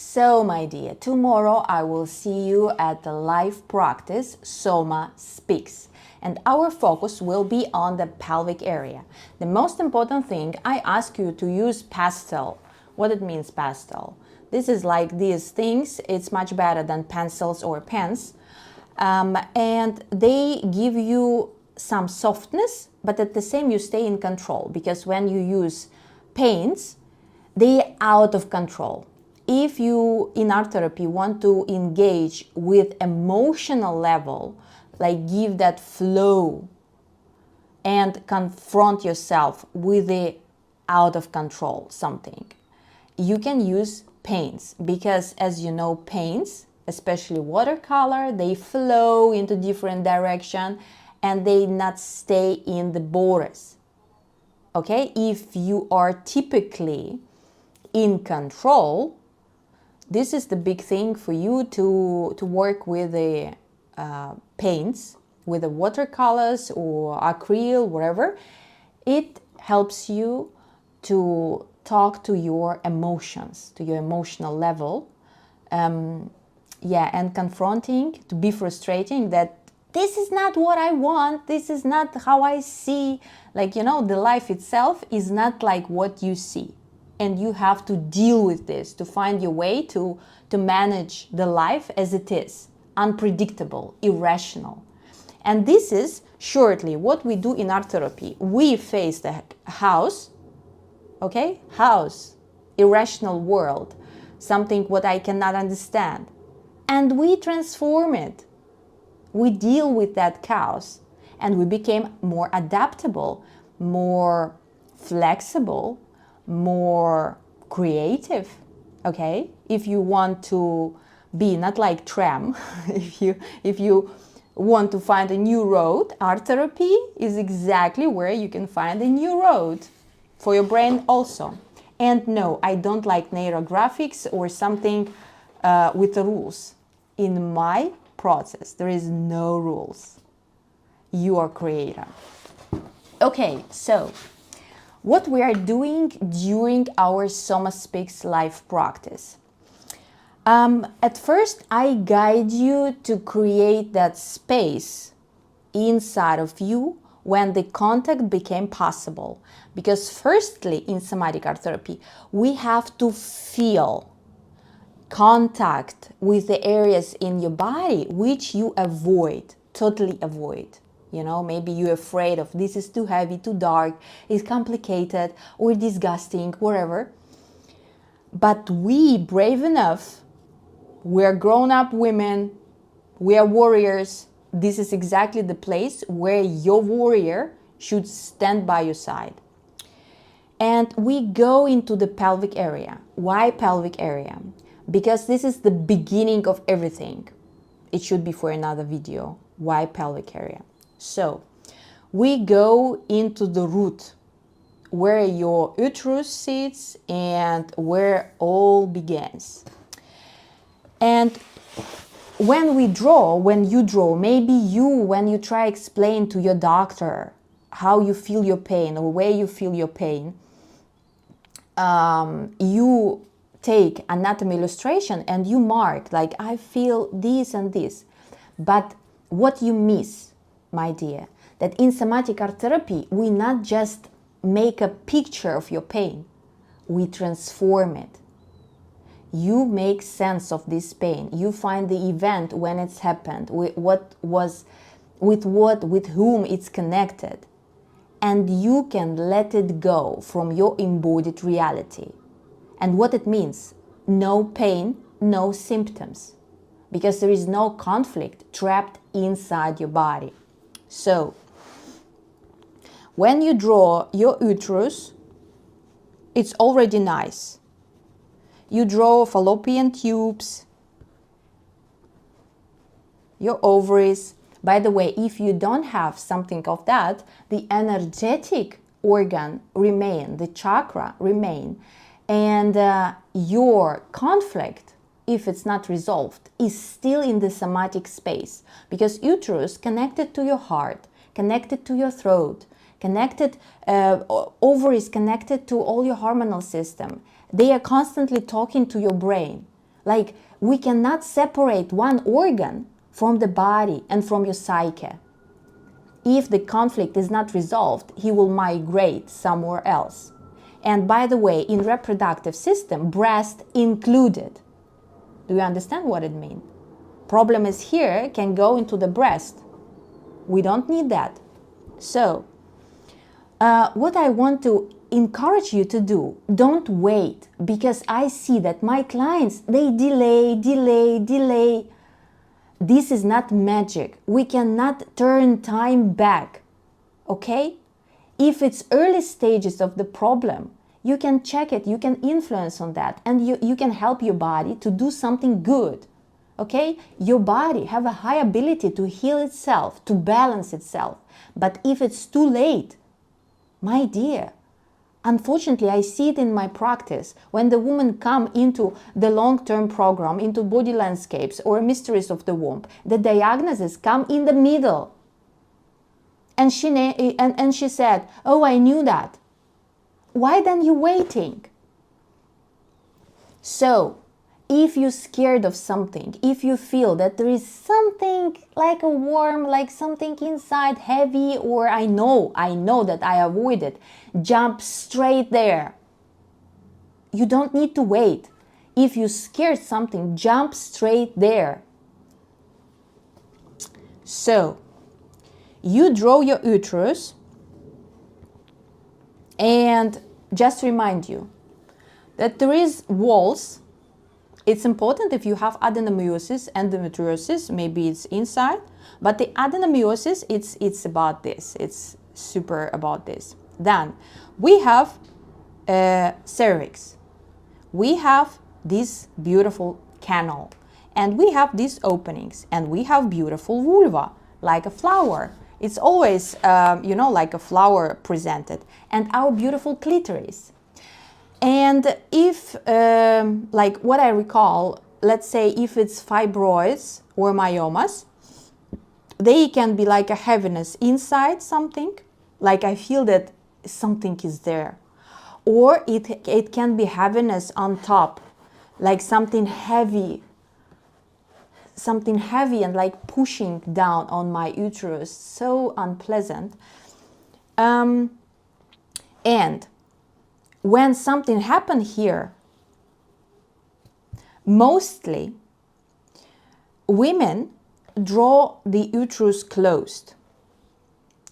So, my dear, tomorrow I will see you at the live practice Soma Speaks, and our focus will be on the pelvic area. The most important thing, I ask you to use pastel. What it means, pastel? This is like these things. It's much better than pencils or pens, and they give you some softness, but at the same you stay in control, because when you use paints, they're out of control. If you in art therapy want to engage with emotional level, like give that flow and confront yourself with the out of control something, you can use paints, because as you know, paints, especially watercolor, they flow into different direction and they not stay in the borders. Okay, if you are typically in control, this is the big thing for you to work with the paints, with the watercolors or acrylic, whatever. It helps you to talk to your emotions, to your emotional level. And confronting, to be frustrating that this is not what I want, this is not how I see. Like, you know, the life itself is not like what you see. And you have to deal with this to find your way to manage the life as it is, unpredictable, irrational. And this is shortly what we do in art therapy. We face the house, okay? House, irrational world, something what I cannot understand. And we transform it. We deal with that chaos and we became more adaptable, more flexible, more creative. Okay, if you want to be not like tram, if you want to find a new road, art therapy is exactly where you can find a new road for your brain also. And no, I don't like neurographics or something with the rules. In my process, there is no rules. You are creator. Okay, so what we are doing during our Soma Speaks live practice. At first, I guide you to create that space inside of you when the contact became possible. Because firstly, in Somatic Art Therapy, we have to feel contact with the areas in your body which you avoid, totally avoid. You know, maybe you're afraid of this is too heavy, too dark, it's complicated or disgusting, whatever. But we brave enough, we're grown-up women, we are warriors. This is exactly the place where your warrior should stand by your side. And we go into the pelvic area. Why pelvic area? Because this is the beginning of everything. It should be for another video. Why pelvic area? So we go into the root where your uterus sits and where all begins. And when you draw, maybe when you try explain to your doctor how you feel your pain or where you feel your pain, you take anatomy illustration and you mark like I feel this and this. But what you miss, my dear, that in somatic art therapy we not just make a picture of your pain, we transform it. You make sense of this pain. You find the event when it's happened, with whom it's connected, and you can let it go from your embodied reality. And what it means, no pain, no symptoms, because there is no conflict trapped inside your body. So, when you draw your uterus, it's already nice. You draw fallopian tubes, your ovaries. By the way, if you don't have something of that, the energetic organ remain, the chakra remain. And your conflict, if it's not resolved, is still in the somatic space, because uterus connected to your heart, connected to your throat, connected, ovaries connected to all your hormonal system. They are constantly talking to your brain. Like, we cannot separate one organ from the body and from your psyche. If the conflict is not resolved, he will migrate somewhere else. And by the way, in reproductive system, breast included. Do you understand what it means? Problem is here can go into the breast. We don't need that. So, what I want to encourage you to do, don't wait, because I see that my clients, they delay. This is not magic. We cannot turn time back, okay? If it's early stages of the problem, you can check it, you can influence on that, and you can help your body to do something good, okay? Your body have a high ability to heal itself, to balance itself. But if it's too late, my dear, unfortunately, I see it in my practice. When the women come into the long-term program, into body landscapes or mysteries of the womb, the diagnoses come in the middle. And she said, oh, I knew that. Why then you waiting? So, if you're scared of something, if you feel that there is something like a worm, like something inside heavy, or I know that I avoid it, jump straight there. You don't need to wait. If you're scared something, jump straight there. So, you draw your uterus, and just remind you that there is walls. It's important if you have adenomyosis, endometriosis, maybe it's inside, but the adenomyosis, it's about this. It's super about this. Then we have cervix. We have this beautiful canal, and we have these openings, and we have beautiful vulva, like a flower. It's always, like a flower presented, and our beautiful clitoris. And if, like what I recall, let's say if it's fibroids or myomas, they can be like a heaviness inside something, like I feel that something is there. Or it can be heaviness on top, like something heavy and like pushing down on my uterus, so unpleasant. And when something happened here, mostly women draw the uterus closed.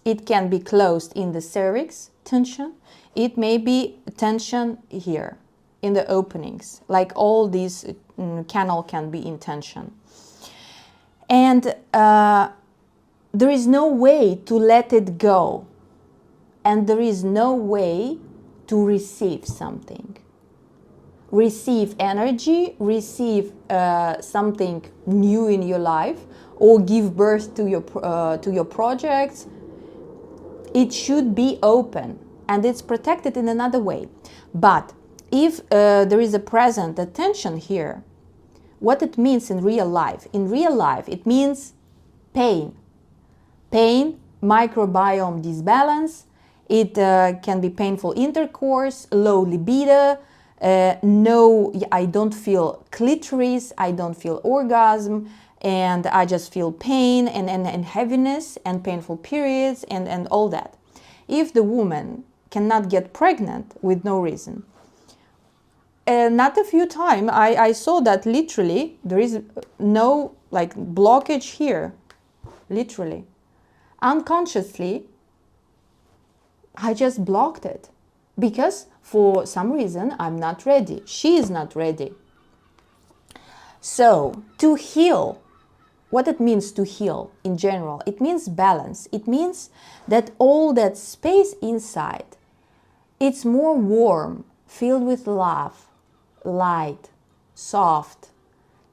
It can be closed in the cervix, tension. It may be tension here in the openings, like all these canal can be in tension. And there is no way to let it go. And there is no way to receive something. Receive energy, receive something new in your life, or give birth to your projects. It should be open, and it's protected in another way. But if there is a present attention here, what it means in real life? In real life, it means pain. Pain, microbiome disbalance. It can be painful intercourse, low libido. No, I don't feel clitoris, I don't feel orgasm, and I just feel pain and heaviness and painful periods and all that. If the woman cannot get pregnant with no reason, not a few times I saw that literally there is no like blockage here, literally. Unconsciously, I just blocked it because for some reason I'm not ready. She is not ready. So to heal, what it means to heal in general, it means balance. It means that all that space inside, it's more warm, filled with love, light, soft.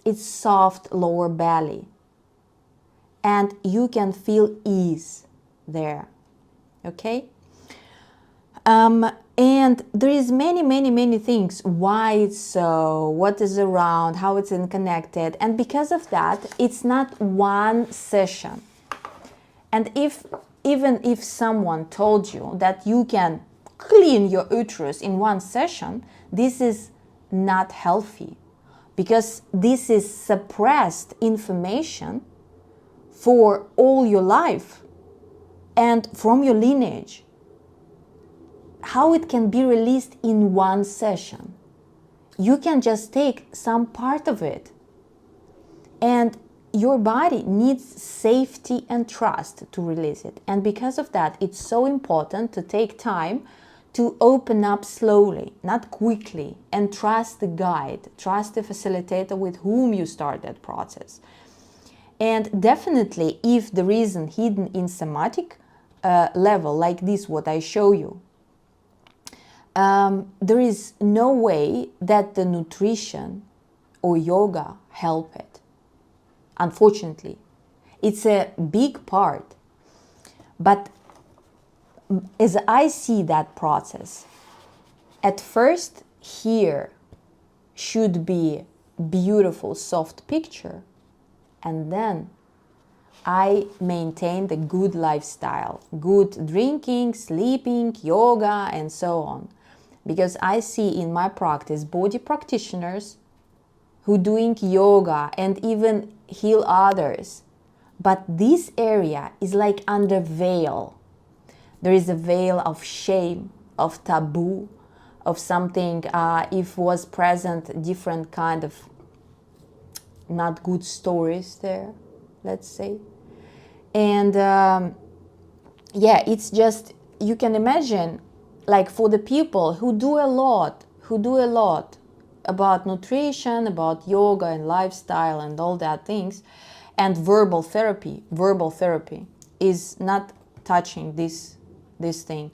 It's soft lower belly. And you can feel ease there. Okay? And there is many things why it's so, what is around, how it's connected, and because of that it's not one session. And even if someone told you that you can clean your uterus in one session, this is not healthy. because this is suppressed information for all your life and from your lineage. How it can be released in one session? You can just take some part of it, and your body needs safety and trust to release it. And because of that, it's so important to take time to open up slowly, not quickly, and trust the guide, trust the facilitator with whom you start that process. And definitely, if the reason hidden in somatic level, like this, what I show you, there is no way that the nutrition or yoga help it. Unfortunately, it's a big part. But as I see that process, at first here should be beautiful, soft picture, and then I maintain the good lifestyle, good drinking, sleeping, yoga, and so on. Because I see in my practice body practitioners who doing yoga and even heal others. But this area is like under veil. There is a veil of shame, of taboo, of something, if was present, different kind of not good stories there, let's say. And yeah, it's just, you can imagine, like for the people who do a lot about nutrition, about yoga and lifestyle and all that things, and verbal therapy is not touching this thing.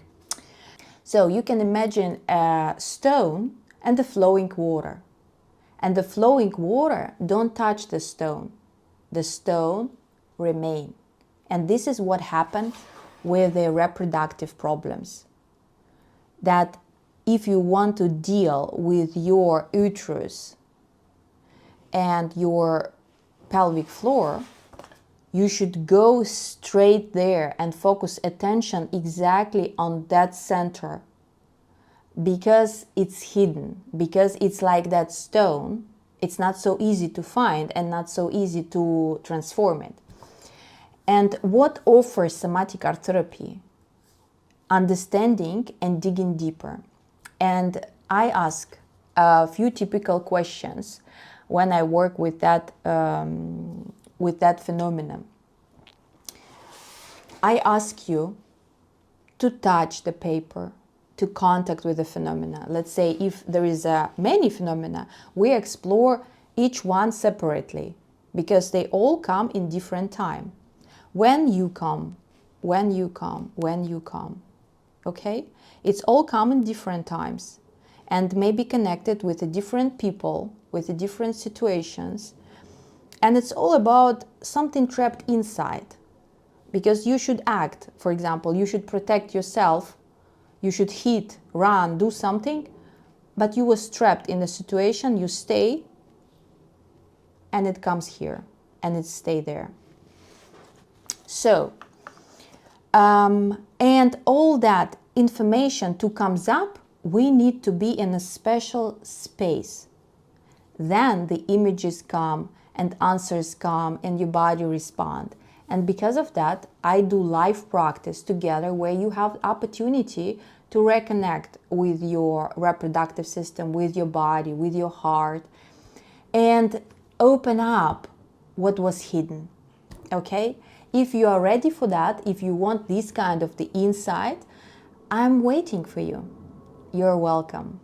So you can imagine a stone and the flowing water. And the flowing water don't touch the stone. The stone remain. And this is what happened with the reproductive problems. That if you want to deal with your uterus and your pelvic floor, you should go straight there and focus attention exactly on that center, because it's hidden, because it's like that stone. It's not so easy to find and not so easy to transform it. And what offers somatic art therapy? Understanding and digging deeper. And I ask a few typical questions when I work with that phenomenon. I ask you to touch the paper, to contact with the phenomena. Let's say if there is many phenomena, we explore each one separately, because they all come in different time. When you come, okay? It's all come in different times and may be connected with the different people, with the different situations. And it's all about something trapped inside, because you should act. For example, you should protect yourself, you should hit, run, do something, but you was trapped in a situation, you stay, and it comes here, and it stay there. So, and all that information to comes up, we need to be in a special space. Then the images come and answers come and your body respond. And because of that, I do live practice together where you have opportunity to reconnect with your reproductive system, with your body, with your heart, and open up what was hidden. Okay? If you are ready for that, if you want this kind of the insight, I'm waiting for you. You're welcome.